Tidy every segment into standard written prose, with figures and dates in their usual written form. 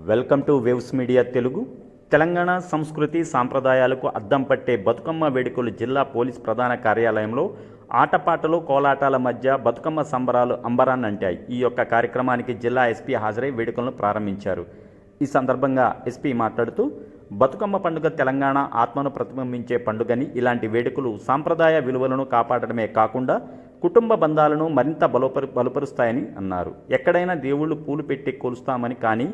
Welcome to waves media Telugu. Telangana సంస్కృతి సాంప్రదాయాలకు అద్దం పట్టే బతుకమ్మ వేడుకలు జిల్లా పోలీస్ ప్రధాన కార్యాలయంలో ఆటపాటలు కోలాటాల మధ్య బతుకమ్మ సంబరాలు అంబరాన్నంటాయి. ఈ యొక్క కార్యక్రమానికి జిల్లా ఎస్పీ హాజరై వేడుకలను ప్రారంభించారు. ఈ సందర్భంగా ఎస్పీ మాట్లాడుతూ బతుకమ్మ పండుగ తెలంగాణ ఆత్మను ప్రతిబింబించే పండుగని, ఇలాంటి వేడుకలు సాంప్రదాయ విలువలను కాపాడడమే కాకుండా కుటుంబ బంధాలను మరింత బలపరుస్తాయని అన్నారు. ఎక్కడైనా దేవుళ్ళు పూలు పెట్టి కొలుస్తామని, కానీ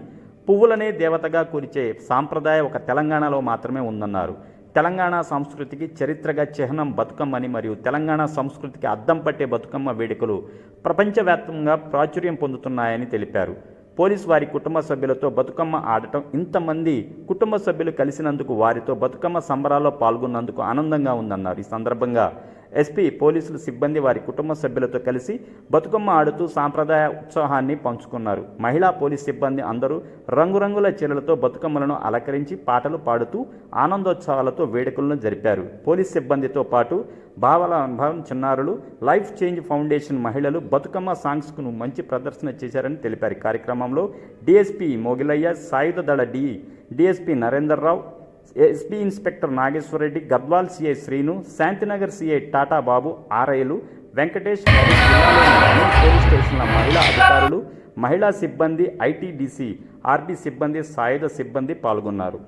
పువ్వులనే దేవతగా కొలిచే సాంప్రదాయం ఒక తెలంగాణలో మాత్రమే ఉందన్నారు. తెలంగాణ సంస్కృతికి చరిత్రగా చిహ్నం బతుకమ్మని మరియు తెలంగాణ సంస్కృతికి అద్దం పట్టే బతుకమ్మ వేడుకలు ప్రపంచవ్యాప్తంగా ప్రాచుర్యం పొందుతున్నాయని తెలిపారు. పోలీసు వారి కుటుంబ సభ్యులతో బతుకమ్మ ఆడటం, ఇంతమంది కుటుంబ సభ్యులు కలిసినందుకు, వారితో బతుకమ్మ సంబరాల్లో పాల్గొన్నందుకు ఆనందంగా ఉందన్నారు. ఈ సందర్భంగా ఎస్పీ పోలీసులు సిబ్బంది వారి కుటుంబ సభ్యులతో కలిసి బతుకమ్మ ఆడుతూ సాంప్రదాయ ఉత్సాహాన్ని పంచుకున్నారు. మహిళా పోలీస్ సిబ్బంది అందరూ రంగురంగుల చీరలతో బతుకమ్మలను అలంకరించి పాటలు పాడుతూ ఆనందోత్సవాలతో వేడుకలను జరిపారు. పోలీస్ సిబ్బందితో పాటు భావం చిన్నారులు, లైఫ్ చేంజ్ ఫౌండేషన్ మహిళలు బతుకమ్మ సాంగ్స్కు మంచి ప్రదర్శన చేశారని తెలిపారు. కార్యక్రమంలో డిఎస్పీ మోగిలయ్య, సాయుధ దళ DSP Narender Rao, SP inspector Nageswara Reddy, Gadwal CI Srinu, Shantinagar CI Tata Babu, ఆర్ఐలు వెంకటేష్, పోలీస్ స్టేషన్ల మహిళా అధికారులు, మహిళా సిబ్బంది, ఐటీడీసీ ఆర్బీ సిబ్బంది, సాయుధ సిబ్బంది పాల్గొన్నారు.